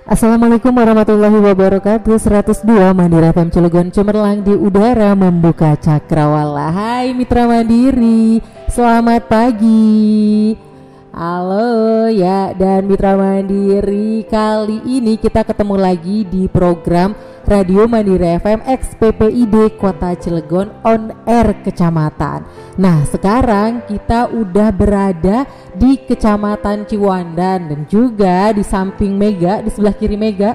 Assalamualaikum warahmatullahi wabarakatuh. 102 Mandiri FM Cilegon cemerlang di udara membuka cakrawala. Hai Mitra Mandiri, selamat pagi. Halo ya, dan Mitra Mandiri, kali ini kita ketemu lagi di program Radio Mandiri FM X PPID Kota Cilegon On Air Kecamatan. Nah, sekarang kita udah berada di Kecamatan Ciwandan dan juga di samping Mega, di sebelah kiri Mega.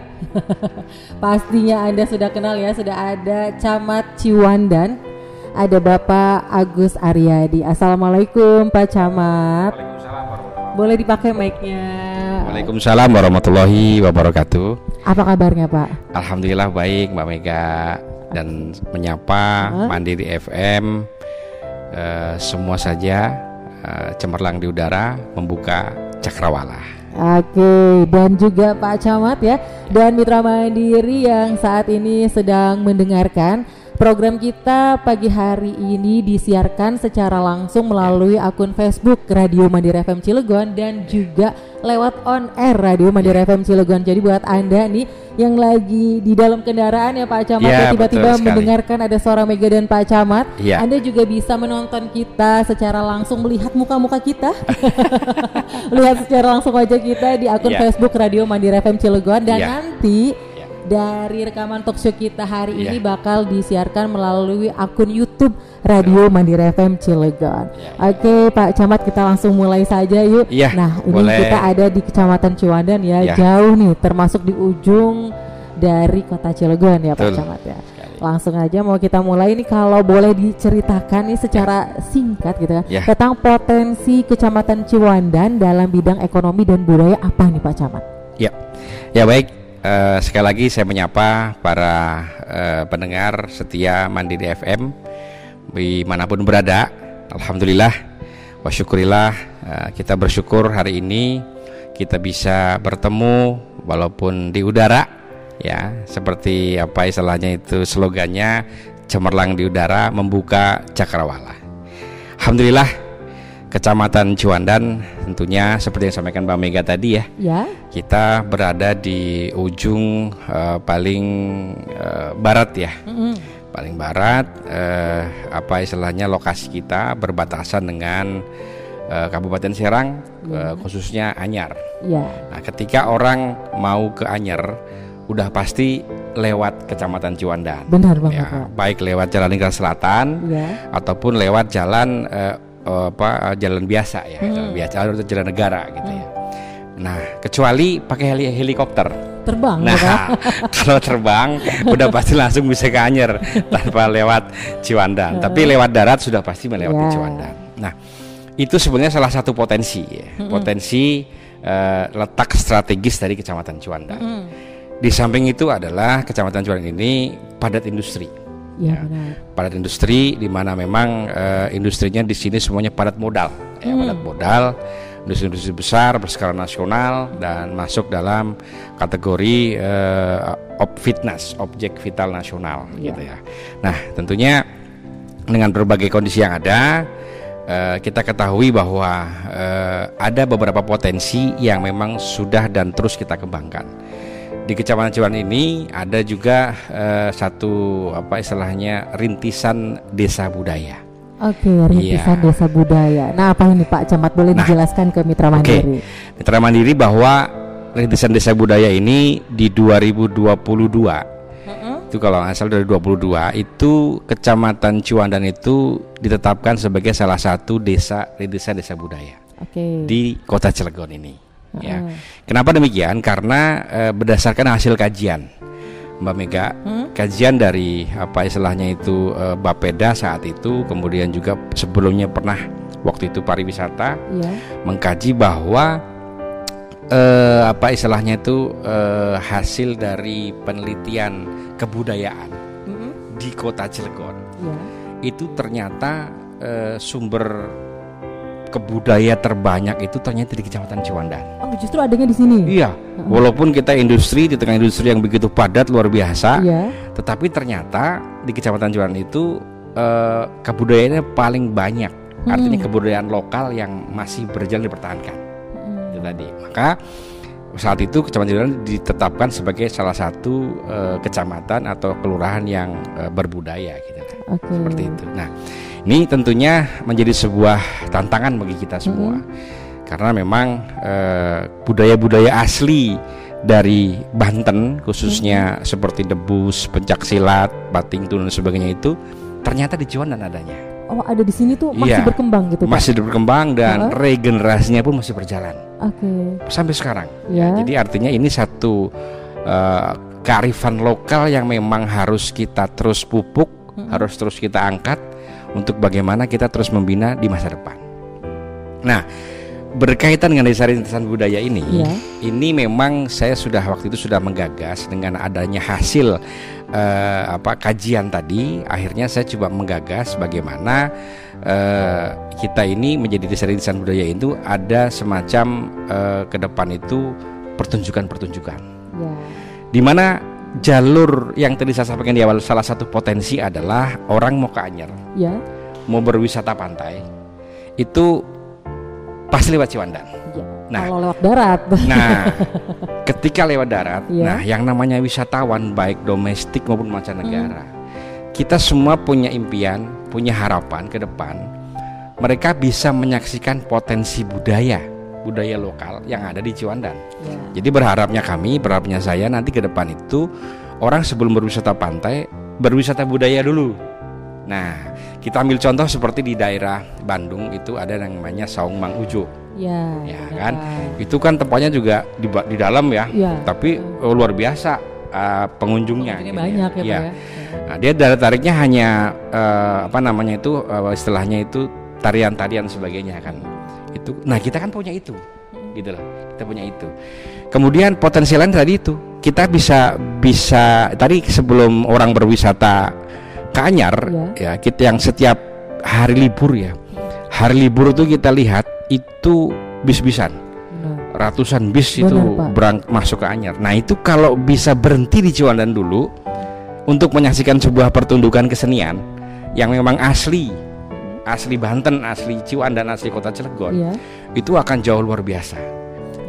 Pastinya Anda sudah kenal ya, sudah ada Camat Ciwandan. Ada Bapak Agus Aryadi. Assalamualaikum Pak Camat. Waalaikumsalam warahmatullahi. Boleh dipakai mic-nya. Waalaikumsalam warahmatullahi wabarakatuh. Apa kabarnya Pak? Alhamdulillah baik Mbak Mega, dan menyapa Mandiri FM semua saja cemerlang di udara membuka cakrawala. Oke, dan juga Pak Camat ya, dan Mitra Mandiri yang saat ini sedang mendengarkan program kita pagi hari ini disiarkan secara langsung melalui akun Facebook Radio Mandiri FM Cilegon dan juga lewat on air Radio Mandiri FM Cilegon. Jadi buat Anda nih yang lagi di dalam kendaraan ya Pak Camat ya, tiba-tiba mendengarkan ada suara Mega dan Pak Camat, Anda juga bisa menonton kita secara langsung, melihat muka-muka kita. Lihat secara langsung wajah kita di akun Facebook Radio Mandiri FM Cilegon, dan nanti dari rekaman talkshow kita hari ini bakal disiarkan melalui akun YouTube Radio Mandiri FM Cilegon. Oke Pak Camat, kita langsung mulai saja yuk. Nah ini kita ada di Kecamatan Ciwandan ya, jauh nih, termasuk di ujung dari Kota Cilegon ya Pak Camat ya. Langsung aja mau kita mulai nih, kalau boleh diceritakan nih secara singkat gitu ya, tentang potensi Kecamatan Ciwandan dalam bidang ekonomi dan budaya apa nih Pak Camat? Ya baik. Sekali lagi saya menyapa para pendengar setia Mandiri FM dimanapun berada. Alhamdulillah wa syukurillah, kita bersyukur hari ini kita bisa bertemu walaupun di udara ya, seperti apa istilahnya itu slogannya, cemerlang di udara membuka cakrawala. Alhamdulillah Kecamatan Ciwandan tentunya seperti yang disampaikan Mbak Mega tadi ya, kita berada di ujung paling barat ya, paling barat, apa istilahnya lokasi kita berbatasan dengan Kabupaten Serang, khususnya Anyar. Nah ketika orang mau ke Anyar udah pasti lewat Kecamatan Ciwandan. Benar banget. Baik lewat Jalan Lingkar Selatan ataupun lewat jalan jalan biasa ya, jalan biasa atau jalan negara gitu ya. Nah, kecuali pakai helikopter terbang. Nah, kalau terbang udah pasti langsung bisa ke Anyer tanpa lewat Ciwandan. Tapi lewat darat sudah pasti melewati Ciwandan. Nah, itu sebenarnya salah satu potensi ya. Potensi letak strategis dari Kecamatan Ciwandan. Di samping itu adalah Kecamatan Ciwandan ini padat industri. Padat industri di mana memang industrinya di sini semuanya padat modal, padat modal, industri-industri besar berskala nasional dan masuk dalam kategori fitness, objek vital nasional gitu ya. Nah, tentunya dengan berbagai kondisi yang ada, kita ketahui bahwa ada beberapa potensi yang memang sudah dan terus kita kembangkan. Di Kecamatan Ciwandan ini ada juga satu apa istilahnya rintisan desa budaya. Oke, rintisan desa budaya. Nah, apa ini Pak Camat, boleh dijelaskan ke Mitra Mandiri? Mitra Mandiri, bahwa rintisan desa budaya ini di 2022 itu kalau nggak salah dari 22 itu Kecamatan Ciwandan itu ditetapkan sebagai salah satu rintisan desa budaya di Kota Cilegon ini. Ya. Kenapa demikian? Karena berdasarkan hasil kajian Mbak Mega, kajian dari apa istilahnya itu Bapeda saat itu, kemudian juga sebelumnya pernah waktu itu pariwisata mengkaji bahwa apa istilahnya itu hasil dari penelitian kebudayaan di Kota Cilegon itu ternyata sumber kebudaya terbanyak itu ternyata di Kecamatan Ciwandan. Oh, justru adanya di sini. Iya. Walaupun kita industri di tengah industri yang begitu padat luar biasa, tetapi ternyata di Kecamatan Ciwandan itu kebudayaannya paling banyak. Artinya kebudayaan lokal yang masih berjalan dipertahankan. Itu tadi. Maka saat itu Kecamatan Ciwandan ditetapkan sebagai salah satu kecamatan atau kelurahan yang berbudaya gitu. Seperti itu. Nah, ini tentunya menjadi sebuah tantangan bagi kita semua. Karena memang budaya-budaya asli dari Banten khususnya seperti debus, pencaksilat, bating tulen dan sebagainya itu ternyata di Ciwandan adanya. Oh, ada di sini tuh masih berkembang gitu, Pak? Masih berkembang dan regenerasinya pun masih berjalan. Sampai sekarang. Jadi artinya ini satu kearifan lokal yang memang harus kita terus pupuk, harus terus kita angkat untuk bagaimana kita terus membina di masa depan. Nah, berkaitan dengan Desa Rintisan Budaya ini, ini memang saya waktu itu sudah menggagas dengan adanya hasil kajian tadi. Akhirnya saya coba menggagas bagaimana kita ini menjadi Desa Rintisan Budaya itu ada semacam ke depan itu pertunjukan-pertunjukan, di mana jalur yang tadi saya sampaikan di awal, salah satu potensi adalah orang mau ke Anyer, mau berwisata pantai itu pasti lewat Ciwandan. Nah, kalau lewat darat. Nah, ketika lewat darat, nah yang namanya wisatawan baik domestik maupun mancanegara, kita semua punya impian, punya harapan ke depan. Mereka bisa menyaksikan potensi budaya lokal yang ada di Ciwandan. Jadi berharapnya saya nanti ke depan itu orang sebelum berwisata pantai, berwisata budaya dulu. Nah, kita ambil contoh seperti di daerah Bandung itu ada yang namanya Saung Mang Ujo. Kan? Itu kan tempatnya juga di dalam tapi luar biasa pengunjungnya. Gitu banyak ya. Nah, dia daya tariknya hanya istilahnya itu tarian-tarian sebagainya kan. Itu. Nah, kita kan punya itu. Gitu loh. Kita punya itu. Kemudian potensi lain tadi itu. Kita bisa tadi sebelum orang berwisata ke Anyer kita yang setiap hari libur hari libur itu kita lihat itu bis-bisan ratusan bis itu masuk ke Anyer. Nah, itu kalau bisa berhenti di Ciwandan dulu untuk menyaksikan sebuah pertunjukan kesenian yang memang asli Banten, asli Ciwandan, asli kota Cilegon, itu akan jauh luar biasa.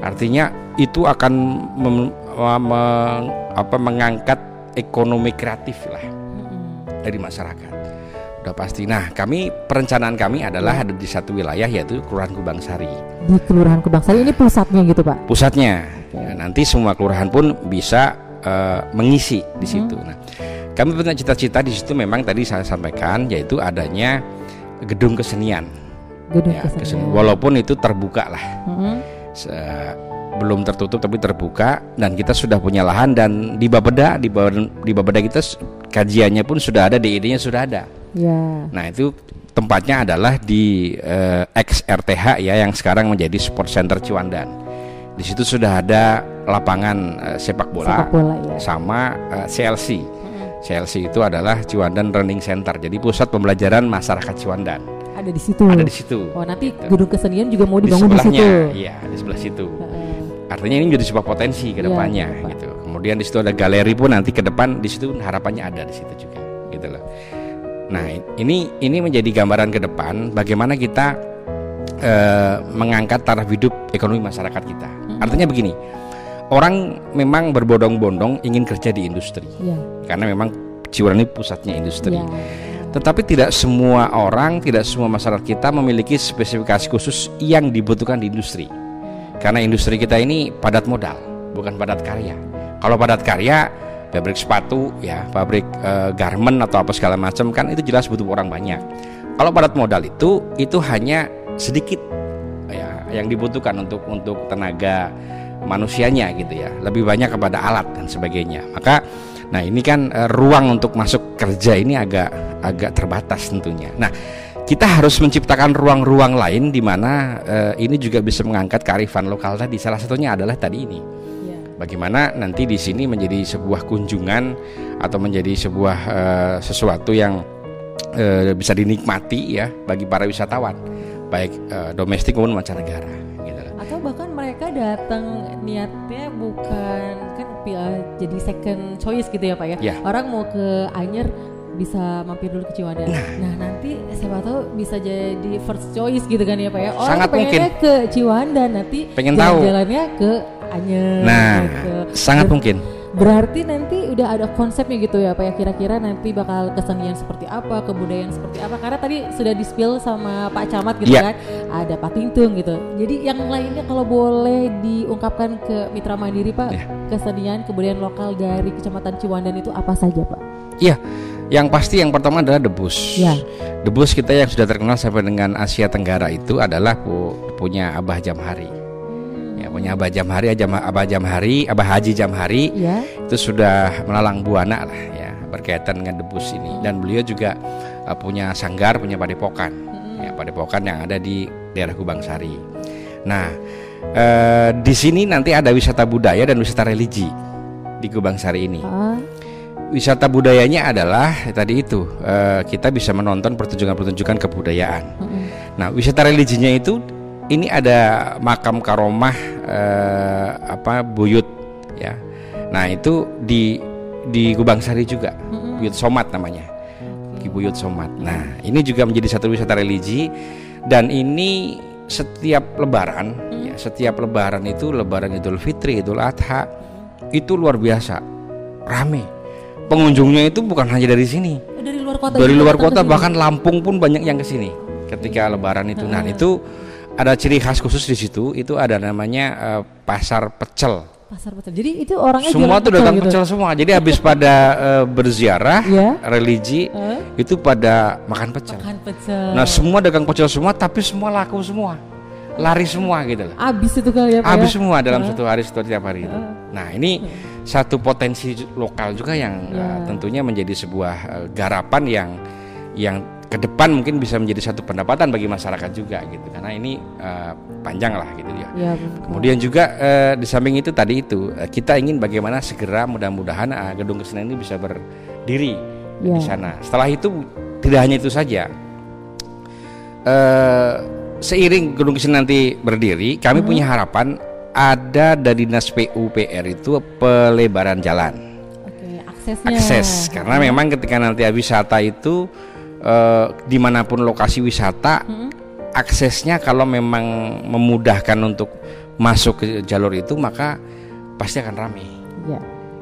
Artinya itu akan mengangkat ekonomi kreatif lah dari masyarakat, udah pasti. Nah, perencanaan kami adalah ada di satu wilayah yaitu Kelurahan Kubangsari. Di Kelurahan Kubangsari ini pusatnya gitu, Pak? Pusatnya. Nah, nanti semua kelurahan pun bisa mengisi di situ. Nah, kami punya cita-cita di situ memang tadi saya sampaikan yaitu adanya gedung kesenian. Kesenian. Walaupun itu terbuka lah. Belum tertutup tapi terbuka, dan kita sudah punya lahan, dan di Bapeda kita kajiannya pun sudah ada, DID-nya sudah ada. Nah, itu tempatnya adalah di ex-RTH yang sekarang menjadi Sport Center Ciwandan. Di situ sudah ada lapangan sepak bola sama CLC. CLC itu adalah Ciwandan Running Center. Jadi pusat pembelajaran masyarakat Ciwandan. Ada di situ. Oh, nanti gedung kesenian juga mau dibangun di situ. Iya, di sebelah situ. Artinya ini menjadi sebuah potensi ke depannya gitu. Kemudian di situ ada galeri pun nanti ke depan, di situ harapannya ada di situ juga gitu loh. Nah, ini menjadi gambaran ke depan bagaimana kita mengangkat taraf hidup ekonomi masyarakat kita. Artinya begini, orang memang berbondong-bondong ingin kerja di industri. Karena memang Ciwandan ini pusatnya industri. Tetapi tidak semua orang, tidak semua masyarakat kita memiliki spesifikasi khusus yang dibutuhkan di industri. Karena industri kita ini padat modal, bukan padat karya. Kalau padat karya, pabrik sepatu, pabrik garment atau apa segala macam kan itu jelas butuh orang banyak. Kalau padat modal itu hanya sedikit yang dibutuhkan untuk tenaga manusianya gitu ya. Lebih banyak kepada alat dan sebagainya. Maka, nah ini kan ruang untuk masuk kerja ini agak terbatas tentunya. Nah, kita harus menciptakan ruang-ruang lain di mana ini juga bisa mengangkat kearifan lokal tadi. Salah satunya adalah tadi ini. Bagaimana nanti di sini menjadi sebuah kunjungan atau menjadi sebuah sesuatu yang bisa dinikmati bagi para wisatawan, baik domestik maupun mancanegara. Gitu. Atau bahkan mereka datang niatnya bukan kan jadi second choice gitu ya, Pak ya. Orang mau ke Anyer bisa mampir dulu ke Ciwandan. Nah, nanti siapa tahu bisa jadi first choice gitu kan ya, Pak ya. Orang sangat mungkin ke Ciwandan nanti pengen tahu jalannya ke Anyer. Nah, gitu. sangat mungkin. Berarti nanti udah ada konsepnya gitu ya Pak ya, kira-kira nanti bakal kesenian seperti apa, kebudayaan seperti apa, karena tadi sudah di-spill sama Pak Camat gitu kan, ada patingtung gitu. Jadi yang lainnya kalau boleh diungkapkan ke Mitra Mandiri Pak, kesenian kebudayaan lokal dari Kecamatan Ciwandan itu apa saja Pak? Iya, yang pasti yang pertama adalah debus. Ya. Debus kita yang sudah terkenal sampai dengan Asia Tenggara itu adalah punya Abah Jamhari. Ya, punya Abah Jamhari, Abah Haji Jamhari itu sudah melalang buana lah ya berkaitan dengan debus ini. Dan beliau juga punya sanggar, punya padepokan, ya padepokan yang ada di daerah Kubangsari. Nah, di sini nanti ada wisata budaya dan wisata religi di Kubangsari ini. Wisata budayanya adalah tadi itu kita bisa menonton pertunjukan-pertunjukan kebudayaan. Nah, wisata religinya itu ini ada makam karomah Buyut ya. Nah, itu di Kubangsari juga. Buyut Somat namanya. Buyut Somat. Nah, ini juga menjadi satu wisata religi dan ini setiap lebaran ya, setiap lebaran itu lebaran Idul Fitri, Idul Adha itu luar biasa rame. Pengunjungnya itu bukan hanya dari sini. Dari luar kota. Dari luar kota bahkan Lampung pun banyak yang ke sini ketika lebaran itu. Nah, itu ada ciri khas khusus di situ, itu ada namanya pasar pecel. Pasar pecel. Jadi itu orangnya semua tuh datang gitu? Pecel semua. Jadi habis pada berziarah religi itu pada makan pecel. Nah, semua dagang pecel semua, tapi semua laku semua. Lari semua gitu loh. Habis itu kali ya Pak. Habis semua dalam satu hari setiap hari itu. Nah, ini satu potensi lokal juga yang tentunya menjadi sebuah garapan yang ke depan mungkin bisa menjadi satu pendapatan bagi masyarakat juga gitu, karena ini panjang lah gitu ya. Kemudian juga di samping itu tadi itu kita ingin bagaimana segera mudah-mudahan gedung kesenian ini bisa berdiri di sana. Setelah itu tidak hanya itu saja, seiring gedung kesenian nanti berdiri, kami punya harapan ada dari Dinas PUPR itu pelebaran jalan. Akses, karena memang ketika nanti wisata itu dimanapun lokasi wisata, aksesnya kalau memang memudahkan untuk masuk ke jalur itu maka pasti akan ramai.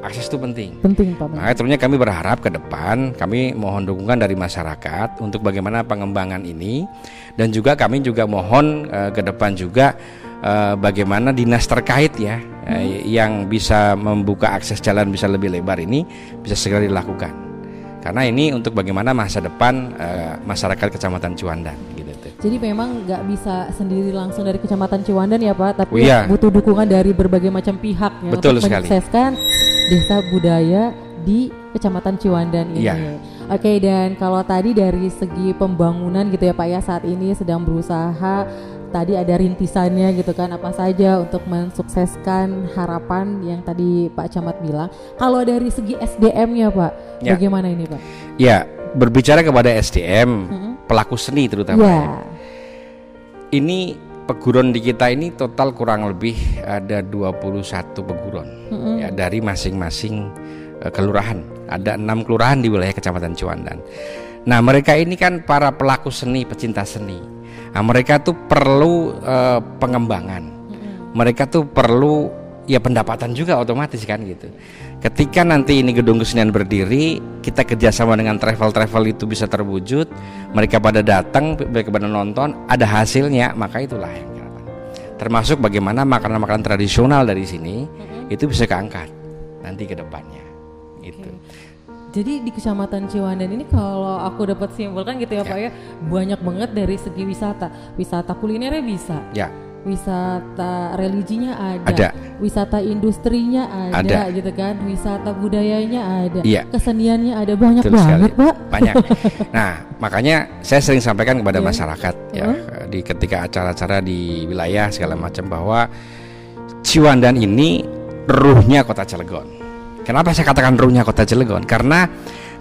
Akses itu penting Pak. Nah, tentunya kami berharap ke depan kami mohon dukungan dari masyarakat untuk bagaimana pengembangan ini, dan juga kami juga mohon ke depan juga bagaimana dinas terkait ya yang bisa membuka akses jalan bisa lebih lebar ini bisa segera dilakukan. Karena ini untuk bagaimana masa depan masyarakat Kecamatan Ciwandan gitu. Jadi memang nggak bisa sendiri langsung dari Kecamatan Ciwandan ya Pak, tapi butuh dukungan dari berbagai macam pihak ya untuk menyukseskan desa budaya di Kecamatan Ciwandan ini. Oke, dan kalau tadi dari segi pembangunan gitu ya Pak ya, saat ini sedang berusaha, tadi ada rintisannya gitu kan, apa saja untuk mensukseskan harapan yang tadi Pak Camat bilang. Kalau dari segi SDM-nya Pak, bagaimana ini Pak? Ya, berbicara kepada SDM, pelaku seni terutama ini peguron di kita ini total kurang lebih ada 21 peguron ya, dari masing-masing kelurahan. Ada 6 kelurahan di wilayah Kecamatan Ciwandan. Nah, mereka ini kan para pelaku seni, pecinta seni. Nah, mereka tuh perlu pengembangan. Mereka tuh perlu ya pendapatan juga otomatis kan gitu. Ketika nanti ini gedung kesenian berdiri, kita kerjasama dengan travel itu bisa terwujud. Mereka pada datang, mereka pada nonton, ada hasilnya, maka itulah yang harapan. Termasuk bagaimana makanan-makanan tradisional dari sini itu bisa keangkat nanti ke depannya. Gitu. Jadi di Kecamatan Ciwandan ini kalau aku dapat simpulkan gitu ya Pak ya, banyak banget dari segi wisata kulinernya bisa, wisata religinya ada, wisata industrinya ada gitu kan, wisata budayanya ada, keseniannya ada, banyak banget Pak. Banyak. Nah, makanya saya sering sampaikan kepada masyarakat ya, di ketika acara-acara di wilayah segala macam, bahwa Ciwandan ini ruhnya Kota Cilegon. Kenapa saya katakan ruhnya Kota Cilegon? Karena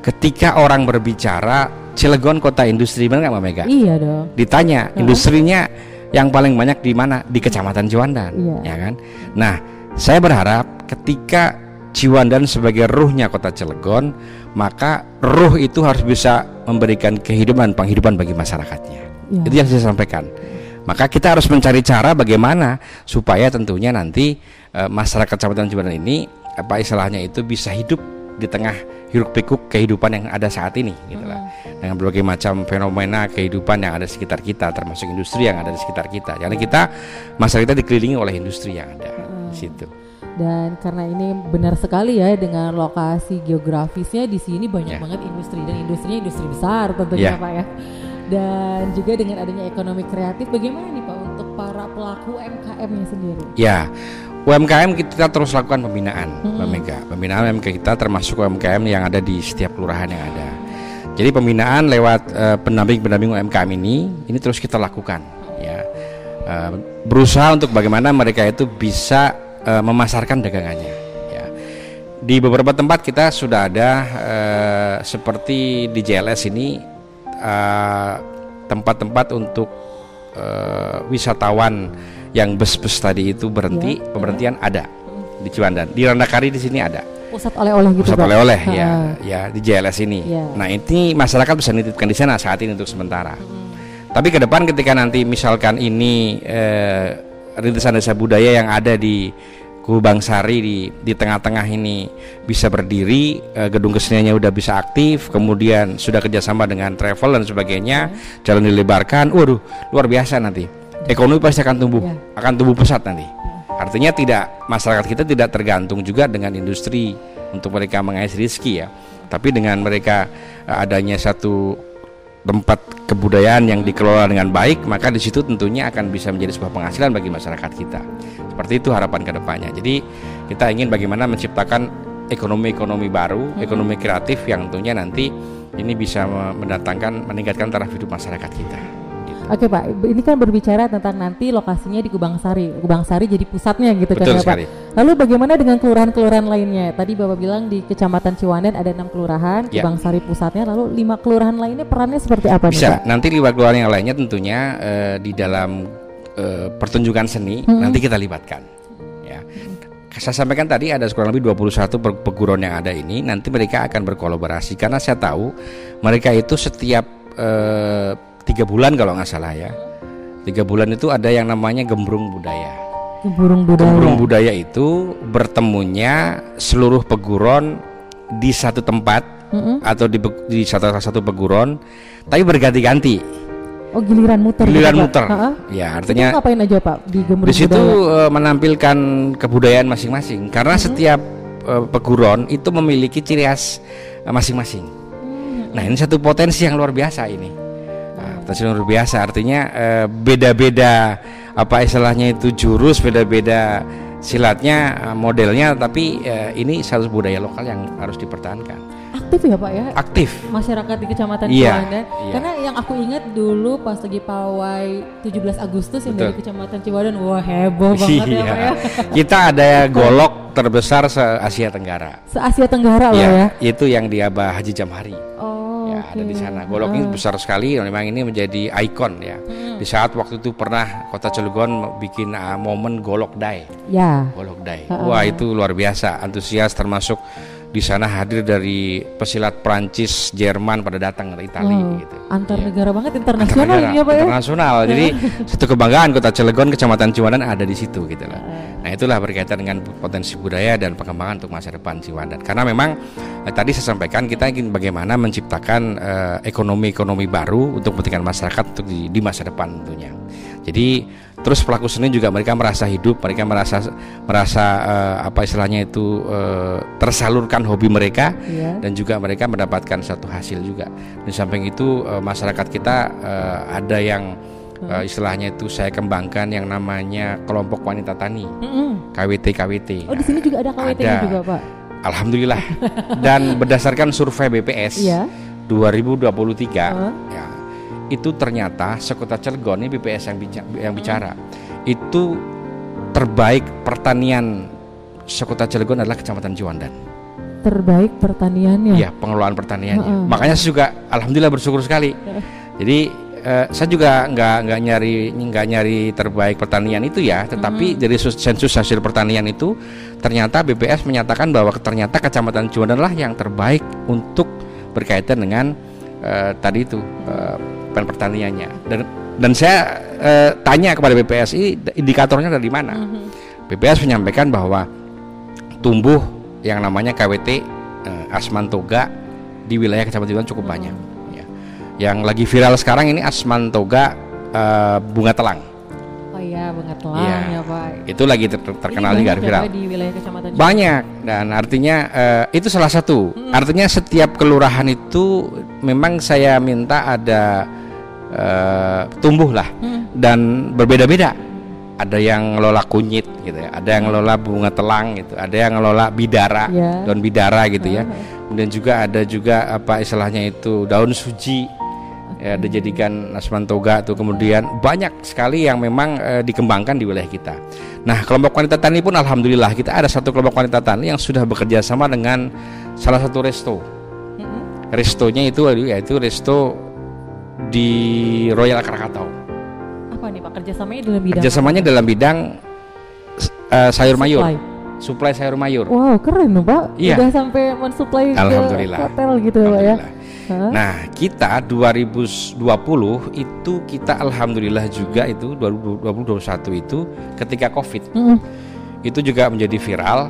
ketika orang berbicara Cilegon kota industri, benar nggak Mbak Mega? Iya dong. Ditanya industrinya yang paling banyak di mana? Di Kecamatan Ciwandan, ya kan? Nah, saya berharap ketika Ciwandan sebagai ruhnya Kota Cilegon, maka ruh itu harus bisa memberikan penghidupan bagi masyarakatnya. Ya. Itu yang saya sampaikan. Maka kita harus mencari cara bagaimana supaya tentunya nanti masyarakat Kecamatan Ciwandan ini apa istilahnya itu bisa hidup di tengah hiruk pikuk kehidupan yang ada saat ini gitu lah. Dengan berbagai macam fenomena kehidupan yang ada di sekitar kita, termasuk industri yang ada di sekitar kita. Karena kita masyarakat kita dikelilingi oleh industri yang ada di situ. Dan karena ini benar sekali ya, dengan lokasi geografisnya di sini banyak banget industri, dan industrinya industri besar tentunya Pak ya. Dan juga dengan adanya ekonomi kreatif, bagaimana nih Pak untuk para pelaku UMKM-nya sendiri? Ya, UMKM kita terus lakukan pembinaan, Mbak Mega. Pembinaan UMKM kita termasuk UMKM yang ada di setiap kelurahan yang ada. Jadi pembinaan lewat pendamping UMKM ini terus kita lakukan, ya. Berusaha untuk bagaimana mereka itu bisa memasarkan dagangannya. Ya. Di beberapa tempat kita sudah ada seperti di JLS ini tempat-tempat untuk wisatawan yang bus-bus tadi itu berhenti, pemberhentian ada di Ciwandan. Di Randakari di sini ada. Pusat oleh-oleh gitu. Pusat oleh-oleh ya di JLS ini. Nah, ini masyarakat bisa nitipkan di sana saat ini untuk sementara. Tapi ke depan ketika nanti misalkan ini rintisan desa budaya yang ada di Kubangsari di tengah-tengah ini bisa berdiri, gedung keseniannya udah bisa aktif, kemudian sudah kerjasama dengan travel dan sebagainya, jalan dilebarkan, waduh luar biasa nanti. Ekonomi pasti akan tumbuh pesat nanti. Artinya masyarakat kita tidak tergantung juga dengan industri untuk mereka mengais rezeki ya, tapi dengan mereka adanya satu tempat kebudayaan yang dikelola dengan baik, maka di situ tentunya akan bisa menjadi sebuah penghasilan bagi masyarakat kita. Seperti itu harapan kedepannya. Jadi kita ingin bagaimana menciptakan ekonomi baru, ekonomi kreatif yang tentunya nanti ini bisa meningkatkan taraf hidup masyarakat kita. Oke Pak, ini kan berbicara tentang nanti lokasinya di Kubangsari jadi pusatnya gitu. Betul kan ya Pak. Lalu bagaimana dengan kelurahan-kelurahan lainnya? Tadi Bapak bilang di Kecamatan Ciwandan ada 6 kelurahan, Kubangsari pusatnya, lalu 5 kelurahan lainnya perannya seperti apa nih Pak? Bisa, nanti 5 kelurahan yang lainnya tentunya di dalam pertunjukan seni nanti kita libatkan. Ya. Saya sampaikan tadi ada kurang lebih 21 perguruan yang ada ini, nanti mereka akan berkolaborasi karena saya tahu mereka itu setiap 3 bulan kalau nggak salah ya. 3 bulan itu ada yang namanya Gembrung Budaya. Gembrung Budaya itu bertemunya seluruh peguron di satu tempat atau di satu peguron, tapi berganti-ganti. Oh, giliran muter. Ya, artinya itu ngapain aja Pak di Gembrung Budaya? Di situ menampilkan kebudayaan masing-masing karena setiap peguron itu memiliki ciri khas masing-masing. Nah, ini satu potensi yang luar biasa ini. Luar biasa, artinya beda-beda apa istilahnya itu jurus, beda-beda silatnya, modelnya, tapi ini satu budaya lokal yang harus dipertahankan. Aktif ya Pak ya? Aktif. Masyarakat di Kecamatan Ciwandan. Karena yang aku ingat dulu pas lagi pawai 17 Agustus yang dari Kecamatan Ciwandan, wah heboh banget ya Pak ya. Kita ada golok terbesar se-Asia Tenggara. Se-Asia Tenggara loh ya. Itu yang di Abah Haji Jamhari. Ada di sana. Golok ini besar sekali, memang ini menjadi ikon ya. Di saat waktu itu pernah Kota Cilegon bikin momen Golok Day. Golok Day. Wah, itu luar biasa, antusias, termasuk di sana hadir dari pesilat Prancis, Jerman pada datang dari Italia gitu. Antar negara banget, internasional ini ya Pak ya. Internasional. Jadi satu kebanggaan Kota Cilegon, Kecamatan Ciwandan ada di situ gitu lah. Nah, itulah berkaitan dengan potensi budaya dan pengembangan untuk masa depan Ciwandan. Karena memang tadi saya sampaikan kita ingin bagaimana menciptakan ekonomi baru untuk kepentingan masyarakat untuk di masa depan tentunya. Jadi terus pelaku seni juga mereka merasa hidup, mereka merasa apa istilahnya itu tersalurkan hobi mereka dan juga mereka mendapatkan satu hasil juga. Di samping itu masyarakat kita ada yang istilahnya itu saya kembangkan yang namanya kelompok wanita tani, KWT. Oh, di sini juga ada KWT-nya juga Pak. Alhamdulillah. Dan berdasarkan survei BPS 2023 ya, itu ternyata sekota Cilegon, ini BPS yang bicara, itu terbaik pertanian sekota Cilegon adalah Kecamatan Ciwandan. Terbaik pertaniannya? Iya, pengelolaan pertaniannya. Makanya saya juga alhamdulillah bersyukur sekali. Jadi saya juga nggak nyari terbaik pertanian itu ya, tetapi dari sensus hasil pertanian itu ternyata BPS menyatakan bahwa ternyata Kecamatan Ciwandan lah yang terbaik untuk berkaitan dengan tadi itu pertaniannya. Dan saya tanya kepada BPS, ini indikatornya dari mana? BPS menyampaikan bahwa tumbuh yang namanya KWT Asmantoga di wilayah Kecamatan Ciwandan cukup banyak. Ya. Yang lagi viral sekarang ini Asmantoga bunga telang. Oh iya, bunga telang ya Pak. Itu lagi terkenal juga viral. Di wilayah Kecamatan Ciwandan. Banyak, dan artinya itu salah satu. Artinya setiap kelurahan itu memang saya minta ada tumbuh lah dan berbeda-beda. Ada yang ngelola kunyit gitu ya, ada yang ngelola bunga telang gitu, ada yang ngelola bidara, daun bidara gitu ya. Kemudian juga ada juga apa istilahnya itu daun suji, ya, dijadikan Asmantoga tuh. Kemudian banyak sekali yang memang dikembangkan di wilayah kita. Nah, kelompok wanita tani pun alhamdulillah kita ada satu kelompok wanita tani yang sudah bekerja sama dengan salah satu resto. Restonya itu yaitu resto di Royal Krakatau. Apa nih Pak kerjasamanya dalam bidang? Kerjasamanya dalam bidang sayur mayur, suplai sayur mayur. Wow, keren Pak. Iya. Udah sampai mensuplai ke hotel gitu Pak ya. Nah, kita 2020 itu kita alhamdulillah juga itu 2021 itu ketika Covid itu juga menjadi viral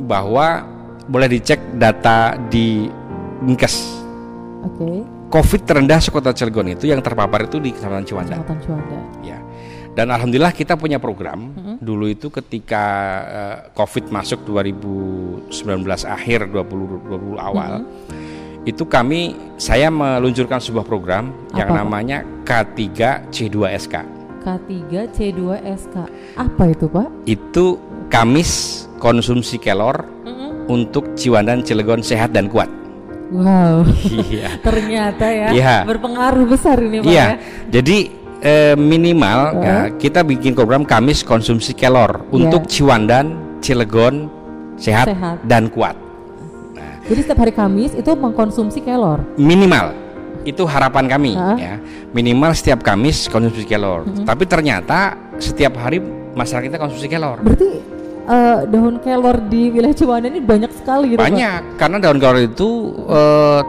bahwa boleh dicek data di Dinkes. Covid terendah sekota Cilegon itu yang terpapar itu di Kecamatan Ciwandan. Ya. Dan alhamdulillah kita punya program dulu itu ketika Covid masuk 2019 akhir 2020 awal. Itu saya meluncurkan sebuah program yang namanya K3C2SK. K3C2SK. Apa itu, Pak? Itu Kamis konsumsi kelor untuk Ciwandan Cilegon sehat dan kuat. Wow. Iya. Ternyata berpengaruh besar ini Pak. Iya. Jadi minimal kita bikin program Kamis konsumsi kelor untuk Ciwandan Cilegon sehat dan kuat. Nah, jadi setiap hari Kamis itu mengkonsumsi kelor. Minimal. Itu harapan kami ya. Minimal setiap Kamis konsumsi kelor. Tapi ternyata setiap hari masyarakat kita konsumsi kelor. Berarti daun kelor di wilayah Ciwandan ini banyak sekali gitu. Banyak, karena daun kelor itu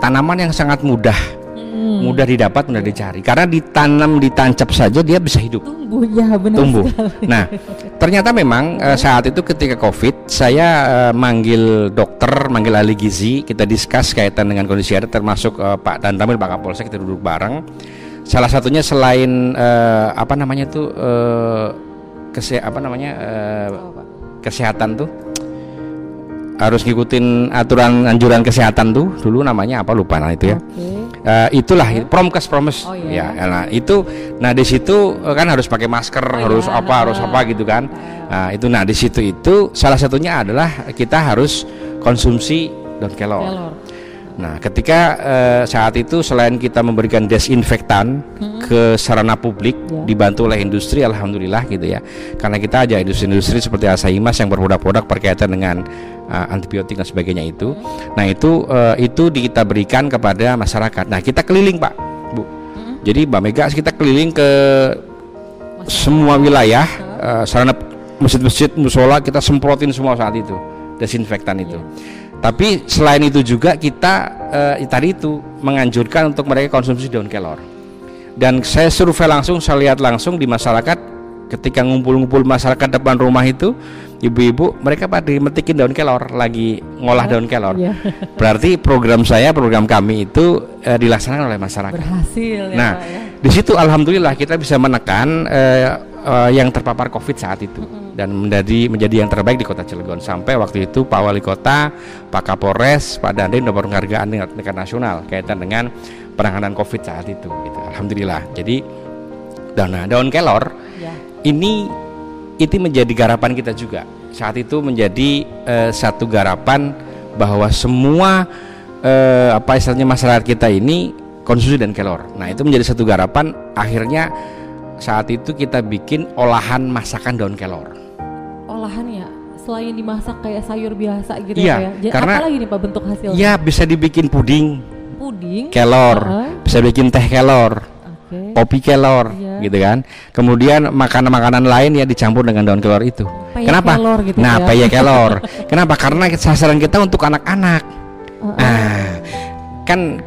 tanaman yang sangat mudah didapat, mudah dicari. Karena ditanam, ditancap saja dia bisa hidup. Tumbuh, ya benar sekali. Nah, ternyata memang saat itu ketika Covid, saya manggil dokter, manggil ahli gizi, kita diskus kaitan dengan kondisi ada, termasuk Pak Danramil, Pak Kapolsek, kita duduk bareng. Salah satunya selain kesehatan tuh harus ngikutin aturan anjuran kesehatan tuh dulu namanya apa lupa itu ya. Itulah promkes. Nah itu, di situ kan harus pakai masker, harus apa gitu kan. Nah itu, di situ itu salah satunya adalah kita harus konsumsi daun kelor. Nah, ketika saat itu selain kita memberikan desinfektan ke sarana publik, dibantu oleh industri, alhamdulillah gitu ya. Karena kita aja industri-industri seperti Asaimas yang berproduk-produk berkaitan dengan antibiotik dan sebagainya itu. Nah, itu kita berikan kepada masyarakat. Nah, kita keliling, Pak, Bu. Jadi Mbak Mega, kita keliling ke semua wilayah, sarana masjid-masjid, musola, kita semprotin semua saat itu desinfektan itu. Tapi selain itu juga kita tadi itu menganjurkan untuk mereka konsumsi daun kelor. Dan saya survei langsung, saya lihat langsung di masyarakat ketika ngumpul-ngumpul masyarakat depan rumah itu, ibu-ibu mereka pada metikin daun kelor, lagi ngolah daun kelor. Berarti program kami itu dilaksanakan oleh masyarakat. Berhasil ya. Nah, Pak, ya. Di situ alhamdulillah kita bisa menekan yang terpapar Covid saat itu. Dan menjadi yang terbaik di Kota Cilegon. Sampai waktu itu Pak Wali Kota, Pak Kapolres, Pak Dandim dapat penghargaan tingkat nasional kaitan dengan penanganan Covid saat itu gitu. Alhamdulillah. Jadi daun kelor ini itu menjadi garapan kita juga. Saat itu menjadi satu garapan bahwa semua masyarakat kita ini konsumsi daun kelor. Nah, itu menjadi satu garapan, akhirnya saat itu kita bikin olahan masakan daun kelor. Olahan ya, selain dimasak kayak sayur biasa gitu ya. Karena apa lagi nih Pak bentuk hasilnya? Ya, bisa dibikin puding kelor, bisa bikin teh kelor, kopi kelor, gitu kan. Kemudian makanan-makanan lain ya dicampur dengan daun kelor itu. Kenapa? Kelor gitu peye kelor. Kenapa? Karena sasaran kita untuk anak-anak. Kan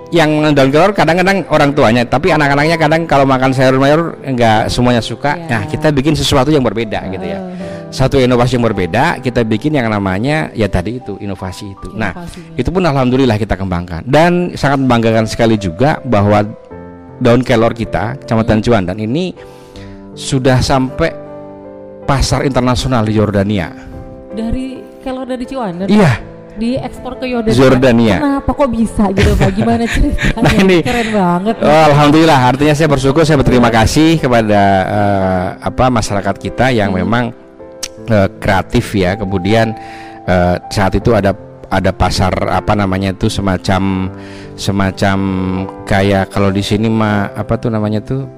yang daun kelor kadang-kadang orang tuanya, tapi anak-anaknya kadang kalau makan sayur mayur enggak semuanya suka. Nah, kita bikin sesuatu yang berbeda gitu ya. satu inovasi yang berbeda, kita bikin yang namanya ya tadi itu inovasi itu. Nah, itu pun alhamdulillah kita kembangkan dan sangat membanggakan sekali juga bahwa daun kelor kita Kecamatan Ciwandan ini sudah sampai pasar internasional di Yordania. Dari kelor dari Ciwandan? Iya. Diekspor ke Yordania. Jordania. Kenapa kok bisa gitu Pak? Gimana ceritanya? Nah, ini keren banget. Oh, alhamdulillah, artinya saya bersyukur, saya berterima kasih kepada masyarakat kita yang memang kreatif ya. Kemudian saat itu ada pasar apa namanya itu semacam kayak kalau di sini mah apa tuh namanya tuh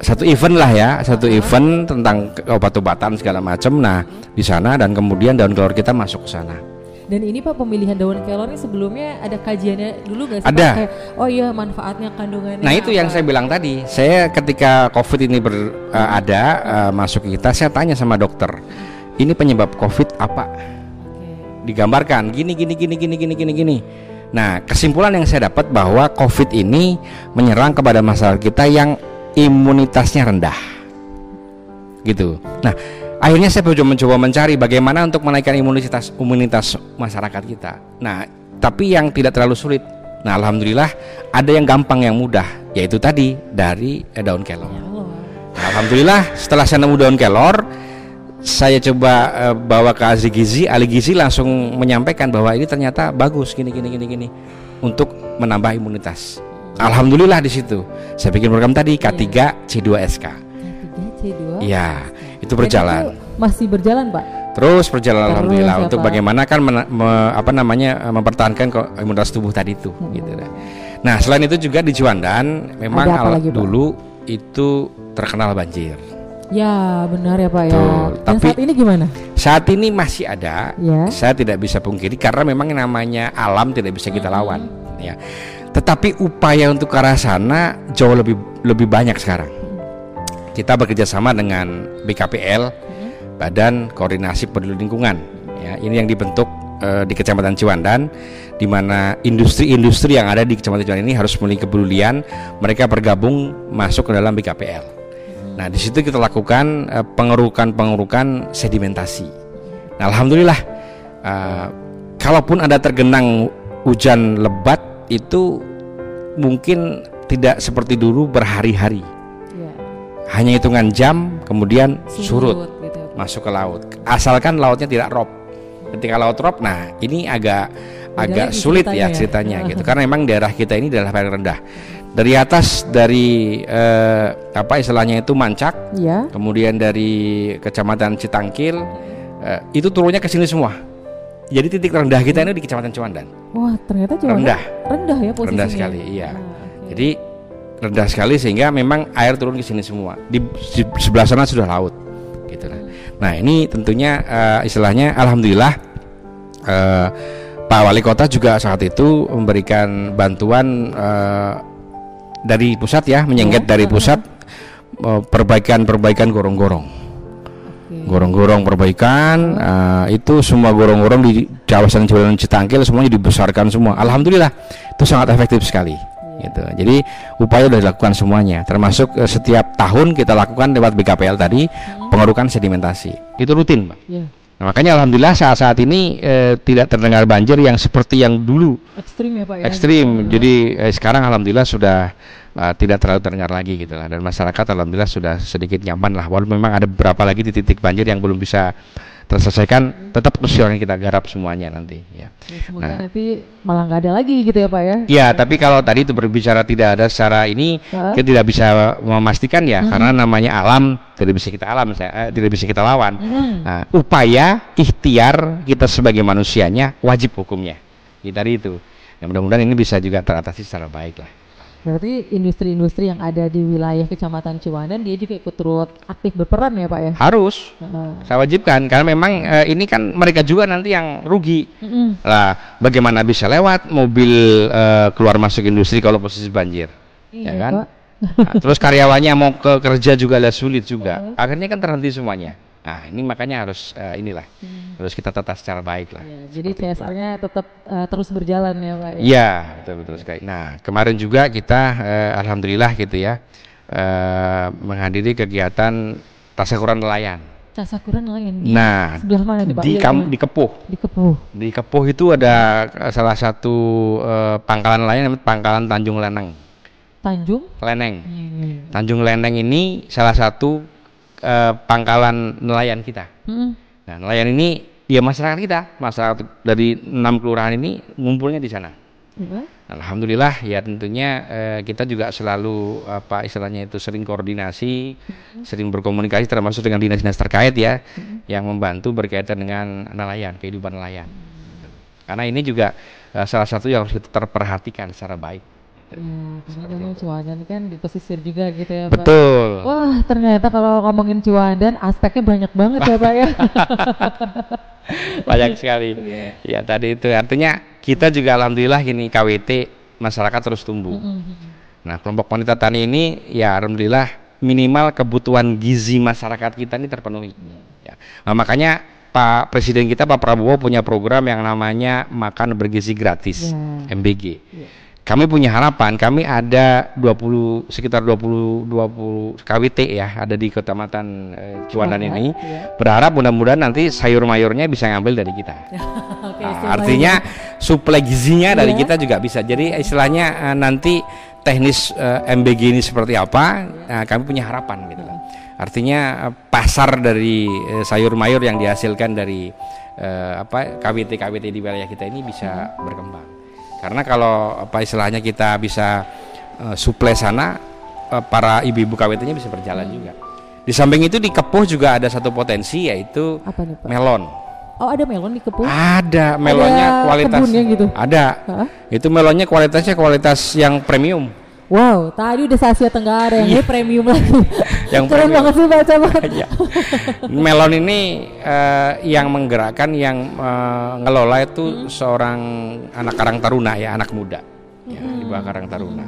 satu event lah ya, satu event tentang obat-obatan segala macam. Nah, di sana dan kemudian daun kelor kita masuk ke sana. Dan ini Pak, pemilihan daun kelor ini sebelumnya ada kajiannya dulu nggak sih? Ada. Pak? Kayak, oh iya manfaatnya, kandungannya. Nah itu apa? Yang saya bilang tadi. Saya ketika COVID ini masuk ke kita, saya tanya sama dokter, ini penyebab COVID apa? Digambarkan gini. Nah, kesimpulan yang saya dapat bahwa COVID ini menyerang kepada masyarakat kita yang imunitasnya rendah, gitu. Nah, akhirnya saya mencoba mencari bagaimana untuk menaikkan imunitas masyarakat kita. Nah, tapi yang tidak terlalu sulit. Nah, alhamdulillah ada yang gampang, yang mudah, yaitu tadi dari daun kelor. Nah, alhamdulillah setelah saya nemu daun kelor, saya coba bawa ke ahli gizi langsung menyampaikan bahwa ini ternyata bagus gini untuk menambah imunitas. Alhamdulillah di situ saya bikin program tadi K3C2SK. K3C2. Iya, itu berjalan. Itu masih berjalan, Pak? Terus berjalan alhamdulillah untuk bagaimana kan mempertahankan imunitas tubuh tadi itu gitu. Nah, selain itu juga di Ciwandan memang dulu itu terkenal banjir. Ya, benar ya, Pak. Tuh, ya. Dan tapi saat ini gimana? Saat ini masih ada. Ya. Saya tidak bisa pungkiri karena memang namanya alam tidak bisa kita lawan, ya. Tetapi upaya untuk ke arah sana jauh lebih banyak sekarang. Kita bekerja sama dengan BKPL, Badan Koordinasi Peduli Lingkungan. Ya, ini yang dibentuk di Kecamatan Ciwandan, di mana industri-industri yang ada di Kecamatan Ciwandan ini harus memiliki kepedulian. Mereka bergabung masuk ke dalam BKPL. Nah, di situ kita lakukan pengerukan sedimentasi. Nah, alhamdulillah, kalaupun ada tergenang hujan lebat, itu mungkin tidak seperti dulu berhari-hari, hanya hitungan jam kemudian surut gitu, masuk ke laut, asalkan lautnya tidak rob. Ketika laut rob, nah ini agak sulit ya ceritanya gitu, karena memang daerah kita ini daerah paling rendah. Dari atas, dari istilahnya itu Mancak, kemudian dari Kecamatan Citangkil, itu turunnya ke sini semua. Jadi titik rendah kita ini di Kecamatan Ciwandan. Wah, ternyata Ciwandan rendah ya posisinya. Rendah sekali, iya. Jadi rendah sekali sehingga memang air turun ke sini semua. Di sebelah sana sudah laut, gitu. Nah, ini tentunya istilahnya alhamdulillah Pak Wali Kota juga saat itu memberikan bantuan dari pusat ya, menyengket dari pusat perbaikan gorong-gorong. Gorong-gorong perbaikan, itu semua gorong-gorong di kawasan Ciwandan Citangkil semuanya dibesarkan semua. Alhamdulillah itu sangat efektif sekali. Gitu. Jadi upaya sudah dilakukan semuanya, termasuk setiap tahun kita lakukan lewat BKPL tadi pengerukan sedimentasi. Itu rutin, Pak. Nah, makanya alhamdulillah saat ini tidak terdengar banjir yang seperti yang dulu. Ekstrim ya, Pak ya. Ekstrim. Jadi sekarang alhamdulillah sudah tidak terlalu terdengar lagi gitu lah, dan masyarakat alhamdulillah sudah sedikit nyaman lah, walaupun memang ada beberapa lagi titik banjir yang belum bisa terselesaikan, tetap terus yang kita garap semuanya nanti ya. Semoga nanti malah nggak ada lagi gitu ya, Pak ya. Ya, tapi kalau tadi itu berbicara tidak ada secara ini, kita tidak bisa memastikan ya, karena namanya alam tidak bisa kita lawan. Nah, upaya ikhtiar kita sebagai manusianya wajib hukumnya. Tadi itu. Ya, mudah-mudahan ini bisa juga teratasi secara baik lah. Berarti industri-industri yang ada di wilayah Kecamatan Ciwandan dia juga ikut turut aktif berperan ya, Pak ya? Harus, saya wajibkan, karena memang ini kan mereka juga nanti yang rugi. Lah, bagaimana bisa lewat mobil keluar masuk industri kalau posisi banjir, ya kan? Nah, terus karyawannya mau ke kerja juga lah sulit juga. Akhirnya kan terhenti semuanya. Nah, ini makanya harus harus kita tata secara baik lah. Ya, jadi CSR-nya tetap terus berjalan ya, Pak. Iya, betul sekali. Nah, kemarin juga kita alhamdulillah gitu ya menghadiri kegiatan Tasyakuran nelayan. Tasyakuran nelayan. Nah, sebelah mana nih Pak? Di Kepuh. Di Kepuh. Di Kepuh itu ada salah satu pangkalan nelayan namanya Pangkalan Tanjung Leneng. Tanjung Leneng. Tanjung Leneng ini salah satu pangkalan nelayan kita. Nah, nelayan ini dia masyarakat kita, masyarakat dari 6 kelurahan ini ngumpulnya di sana. Alhamdulillah ya, tentunya kita juga selalu istilahnya itu sering koordinasi, sering berkomunikasi termasuk dengan dinas-dinas terkait ya, yang membantu berkaitan dengan nelayan, kehidupan nelayan. Karena ini juga salah satu yang harus kita terperhatikan secara baik. Karena Ciwandan kan di pesisir juga gitu ya Pak. Betul. Wah, ternyata kalau ngomongin Ciwandan aspeknya banyak banget ya Pak ya. Banyak sekali. Ya tadi itu artinya kita juga alhamdulillah gini, KWT masyarakat terus tumbuh. Nah, kelompok wanita tani ini ya alhamdulillah minimal kebutuhan gizi masyarakat kita ini terpenuhi. Ya. Nah, makanya Pak Presiden kita Pak Prabowo punya program yang namanya Makan Bergizi Gratis, MBG. Kami punya harapan, kami ada sekitar 20 KWT ya, ada di Kecamatan Ciwandan ini. Berharap mudah-mudahan nanti sayur mayurnya bisa ngambil dari kita. Artinya suplai gizinya dari kita juga bisa. Jadi istilahnya nanti teknis MBG ini seperti apa, kami punya harapan gitu. Artinya pasar dari sayur mayur yang dihasilkan dari KWT di wilayah kita ini bisa berkembang. Karena kalau istilahnya kita bisa suplai sana, para ibu-ibu KWT-nya bisa berjalan juga. Di samping itu di Kepuh juga ada satu potensi, yaitu melon. Oh, ada melon di Kepuh? Ada, melonnya kualitas. Gitu? Ada. Itu melonnya kualitasnya kualitas yang premium. Wow, tadi udah Asia Tenggara, yang ini premium lagi. Yang keren banget sih baca banget. Melon ini yang menggerakkan, yang ngelola itu seorang anak Karang Taruna ya, anak muda ya, di bawah Karang Taruna.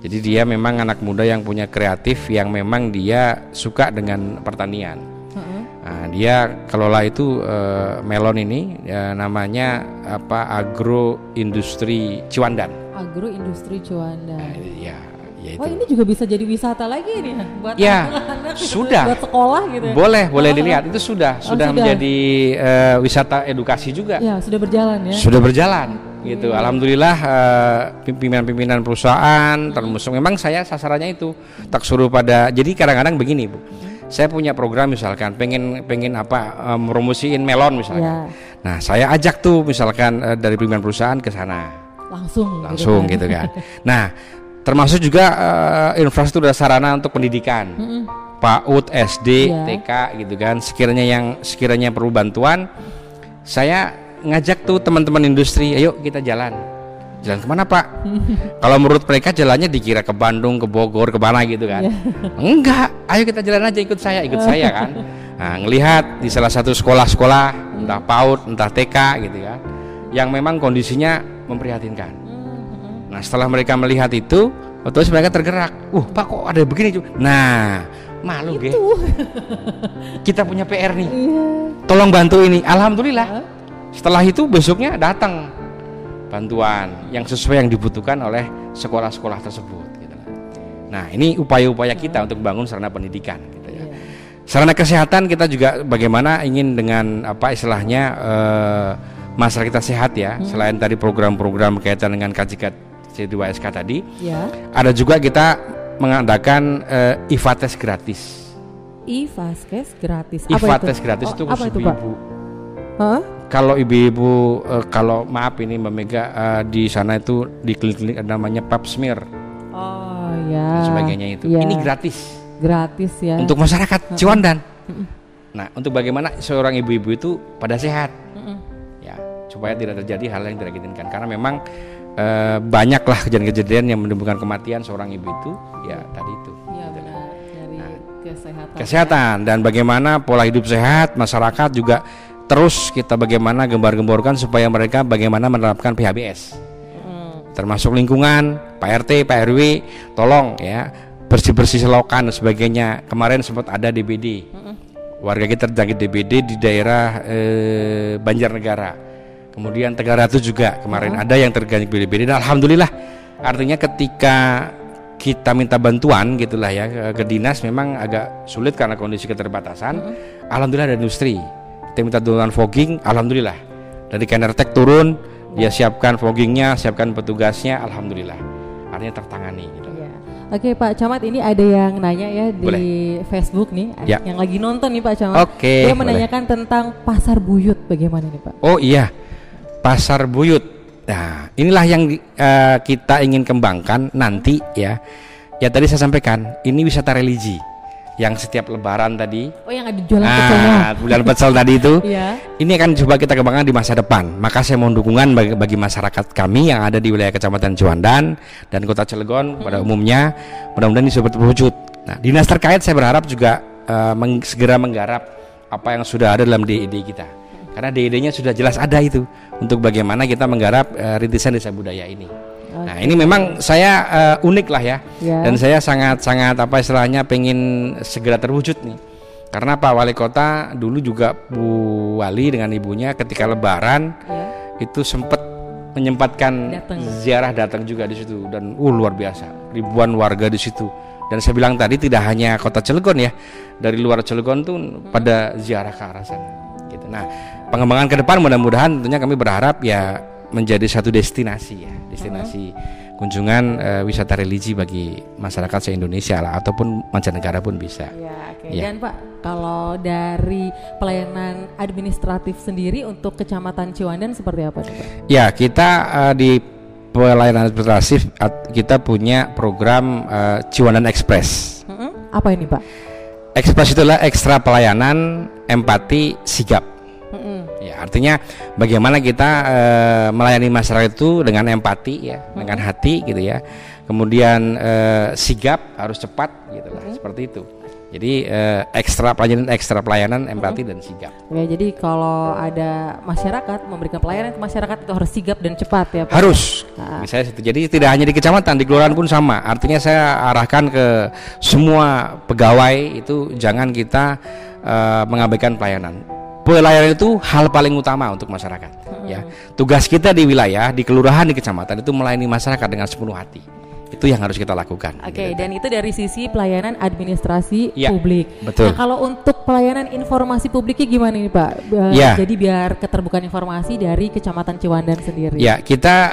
Jadi dia memang anak muda yang punya kreatif, yang memang dia suka dengan pertanian. Nah, dia kelola itu melon ini namanya Agroindustri Ciwandan. Agroindustri Ciwandan. Itu. Oh, ini juga bisa jadi wisata lagi nih buat anak-anak, sudah buat sekolah gitu. Boleh dilihat, itu sudah menjadi wisata edukasi juga. Ya, sudah berjalan ya. Sudah berjalan gitu. Alhamdulillah pimpinan-pimpinan perusahaan termasuk, memang saya sasarannya itu tak suruh pada. Jadi kadang-kadang begini, Bu. Saya punya program misalkan pengen meromosiin melon misalkan. Nah, saya ajak tuh misalkan dari pimpinan perusahaan ke sana. Langsung gitu kan. Nah, termasuk juga infrastruktur sarana untuk pendidikan, PAUD, SD, TK gitu kan. Sekiranya perlu bantuan, saya ngajak tuh teman-teman industri, ayo kita jalan kemana Pak? Kalau menurut mereka jalannya dikira ke Bandung, ke Bogor, ke mana gitu kan. Enggak, ayo kita jalan aja, ikut saya kan. Nah, ngelihat di salah satu sekolah-sekolah, entah PAUD, entah TK gitu kan, yang memang kondisinya memprihatinkan. Nah, setelah mereka melihat itu, terus mereka tergerak. Pak, kok ada begini? Nah, malu gitu. Kita punya PR nih. Tolong bantu ini. Alhamdulillah. Setelah itu besoknya datang bantuan yang sesuai yang dibutuhkan oleh sekolah-sekolah tersebut. Gitu. Nah, ini upaya-upaya kita untuk membangun sarana pendidikan. Gitu ya. Sarana kesehatan kita juga bagaimana ingin dengan istilahnya masyarakat kita sehat ya. Selain tadi program-program berkaitan dengan KJK C2SK tadi, ada juga kita mengadakan IFA-tes gratis. IFA-tes gratis. IFA-tes gratis itu khusus ibu-ibu. Kalau ibu-ibu, kalau maaf ini Mbak Mega, di sana itu di klinik-klinik ada namanya pap smear. Oh ya. Dan sebagainya itu. Ini gratis. Gratis ya. Untuk masyarakat Ciwandan. Nah, untuk bagaimana seorang ibu-ibu itu pada sehat. Ya, supaya tidak terjadi hal yang tidak diinginkan. Karena memang banyaklah kejadian-kejadian yang menimbulkan kematian seorang ibu itu, ya tadi itu. Iya benar. Dari kesehatan dan bagaimana pola hidup sehat masyarakat juga terus kita bagaimana gembar-gemborkan supaya mereka bagaimana menerapkan PHBS. Termasuk lingkungan, Pak RT, Pak RW, tolong ya bersih-bersih selokan dan sebagainya. Kemarin sempat ada DBD. Warga kita terjangkit DBD di daerah Banjarnegara. Kemudian Tegaratu juga kemarin ada yang terjangkit DBD. Dan alhamdulillah, artinya ketika kita minta bantuan gitulah ya ke dinas, memang agak sulit karena kondisi keterbatasan. Alhamdulillah ada industri, kita minta bantuan fogging, alhamdulillah dari Kenertek turun, dia siapkan foggingnya, siapkan petugasnya, alhamdulillah artinya tertangani gitu. Oke Pak Camat, ini ada yang nanya ya di Facebook nih, yang lagi nonton nih Pak Camat. Dia menanyakan tentang pasar buyut, bagaimana nih Pak? Oh iya, pasar buyut. Nah, inilah yang kita ingin kembangkan nanti ya. Ya tadi saya sampaikan, ini wisata religi yang setiap Lebaran tadi. Oh, yang ada jualan pecelnya. Bulan pecel tadi itu. Ini akan coba kita kembangkan di masa depan. Maka saya mohon dukungan bagi masyarakat kami yang ada di wilayah Kecamatan Ciwandan dan Kota Cilegon pada umumnya. Mudah-mudahan ini sudah terwujud. Nah, dinas terkait saya berharap juga segera menggarap apa yang sudah ada dalam DID kita. Karena DID-nya sudah jelas ada itu untuk bagaimana kita menggarap rintisan desa budaya ini. Nah, ini memang saya unik lah ya. Dan saya sangat apa istilahnya pengen segera terwujud nih. Karena Pak Wali Kota dulu juga Bu Wali dengan ibunya ketika Lebaran itu sempat menyempatkan ziarah datang juga di situ, dan luar biasa ribuan warga di situ. Dan saya bilang tadi tidak hanya Kota Cilegon ya, dari luar Cilegon tuh pada ziarah ke arah sana gitu. Nah, pengembangan ke depan mudah-mudahan tentunya kami berharap ya menjadi satu destinasi ya, destinasi kunjungan wisata religi bagi masyarakat se-Indonesia lah, ataupun mancanegara pun bisa. Dan Pak, kalau dari pelayanan administratif sendiri untuk Kecamatan Ciwandan seperti apa nih Pak? Ya, kita di pelayanan administratif kita punya program Ciwandan Express. Apa ini Pak? Express itulah ekstra pelayanan empati sigap. Ya, artinya bagaimana kita melayani masyarakat itu dengan empati ya, dengan hati gitu ya. Kemudian sigap, harus cepat gitulah, seperti itu. Jadi ekstra pelayanan empati dan sigap. Ya, jadi kalau ada masyarakat memberikan pelayanan ke masyarakat itu harus sigap dan cepat ya Pak. Harus. Misalnya itu. Jadi tidak hanya di kecamatan, di kelurahan pun sama. Artinya saya arahkan ke semua pegawai itu jangan kita mengabaikan pelayanan. Pelayanan itu hal paling utama untuk masyarakat. Ya, tugas kita di wilayah, di kelurahan, di kecamatan itu melayani masyarakat dengan sepenuh hati. Itu yang harus kita lakukan. Oke, dan itu dari sisi pelayanan administrasi publik. Betul. Nah, kalau untuk pelayanan informasi publiknya gimana nih Pak? Jadi biar keterbukaan informasi dari Kecamatan Ciwandan sendiri. Ya, kita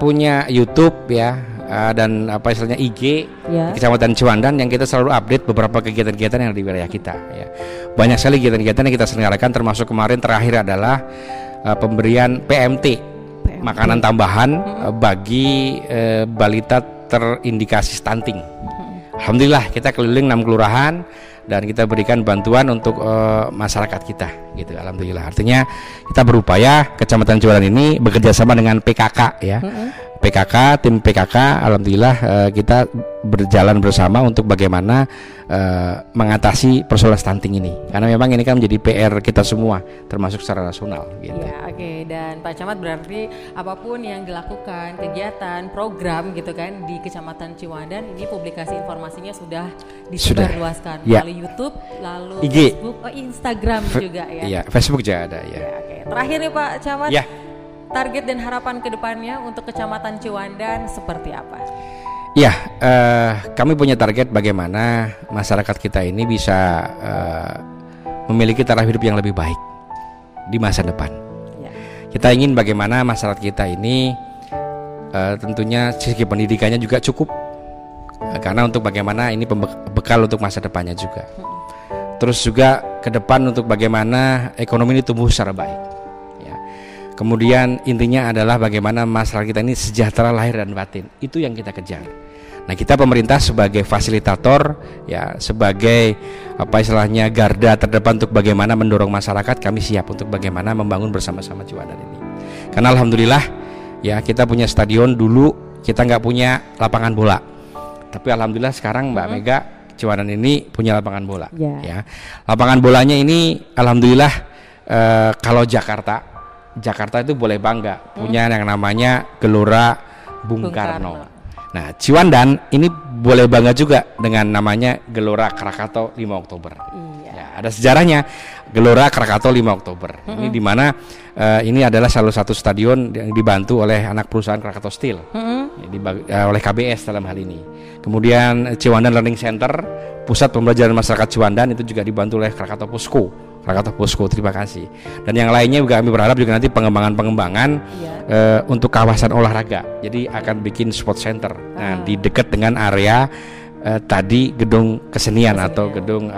punya YouTube ya. Dan apa istilahnya IG di Kecamatan Ciwandan yang kita selalu update beberapa kegiatan-kegiatan yang ada di wilayah kita ya. Banyak sekali kegiatan-kegiatan yang kita selenggarakan, termasuk kemarin terakhir adalah pemberian PMT, makanan tambahan bagi balita terindikasi stunting. Alhamdulillah kita keliling 6 kelurahan dan kita berikan bantuan untuk masyarakat kita gitu. Alhamdulillah, artinya kita berupaya Kecamatan Ciwandan ini bekerja sama dengan PKK ya. tim PKK, alhamdulillah kita berjalan bersama untuk bagaimana mengatasi persoalan stunting ini, karena memang ini kan menjadi PR kita semua, termasuk secara nasional gitu. Ya, dan Pak Camat, berarti apapun yang dilakukan, kegiatan, program gitu kan di Kecamatan Ciwandan ini publikasi informasinya sudah disebarluaskan melalui YouTube, lalu IG. Facebook, Instagram juga ya. Iya, Facebook juga ada ya. Terakhir nih Pak Camat. Target dan harapan kedepannya untuk Kecamatan Ciwandan seperti apa? Ya, kami punya target bagaimana masyarakat kita ini bisa memiliki taraf hidup yang lebih baik di masa depan. Kita ingin bagaimana masyarakat kita ini tentunya segi pendidikannya juga cukup, karena untuk bagaimana ini bekal untuk masa depannya juga. Terus juga ke depan untuk bagaimana ekonomi ini tumbuh secara baik. Kemudian intinya adalah bagaimana masyarakat kita ini sejahtera lahir dan batin. Itu yang kita kejar. Nah, kita pemerintah sebagai fasilitator ya, sebagai apa istilahnya garda terdepan untuk bagaimana mendorong masyarakat, kami siap untuk bagaimana membangun bersama-sama Ciwandan ini. Karena alhamdulillah ya, kita punya stadion, dulu kita nggak punya lapangan bola. Tapi alhamdulillah sekarang Mbak Mega, Ciwandan ini punya lapangan bola ya. Lapangan bolanya ini alhamdulillah kalau Jakarta itu boleh bangga punya yang namanya Gelora Bung Karno. Nah, Ciwandan ini boleh bangga juga dengan namanya Gelora Krakato 5 Oktober. Ya, ada sejarahnya Gelora Krakato 5 Oktober. Ini di mana ini adalah salah satu stadion yang dibantu oleh anak perusahaan Krakato Steel, oleh KBS dalam hal ini. Kemudian Ciwandan Learning Center, pusat pembelajaran masyarakat Ciwandan, itu juga dibantu oleh Krakato Posko, terima kasih. Dan yang lainnya juga kami berharap juga nanti pengembangan untuk kawasan olahraga. Jadi akan bikin sport center. Nah, di dekat dengan area tadi gedung kesenian atau gedung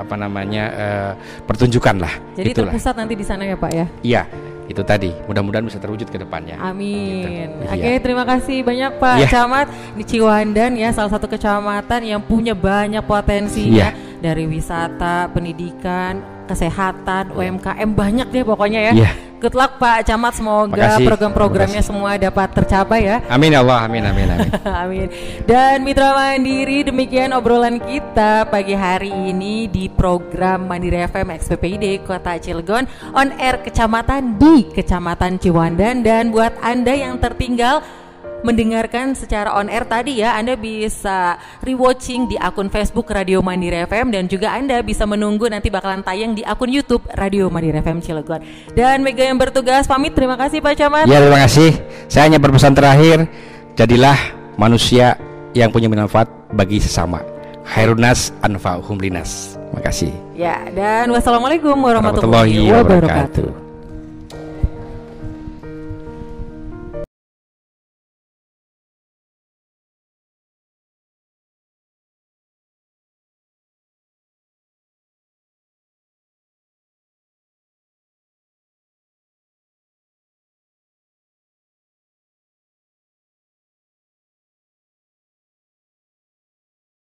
pertunjukan lah. Jadi terpusat nanti di sana ya Pak ya? Iya, itu tadi. Mudah-mudahan bisa terwujud ke depannya. Amin. Gitu. Oke, terima kasih banyak Pak Camat di Ciwandan ya, salah satu kecamatan yang punya banyak potensinya dari wisata, pendidikan, kesehatan, UMKM, banyak deh pokoknya ya. Good luck Pak Camat, semoga program-programnya semua dapat tercapai ya. Amin ya Allah, amin. Amin. Dan Mitra Mandiri, demikian obrolan kita pagi hari ini di program Mandiri FM XPPID Kota Cilegon on air kecamatan di Kecamatan Ciwandan. Dan buat Anda yang tertinggal mendengarkan secara on air tadi ya, Anda bisa rewatching di akun Facebook Radio Mandiri FM, dan juga Anda bisa menunggu nanti bakalan tayang di akun YouTube Radio Mandiri FM Cilegon. Dan Mega yang bertugas pamit, terima kasih Pak Camat. Ya, terima kasih. Saya hanya berpesan terakhir, jadilah manusia yang punya manfaat bagi sesama. Khairunas anfa'uhum linas. Terima kasih. Ya, dan wassalamualaikum warahmatullahi wabarakatuh.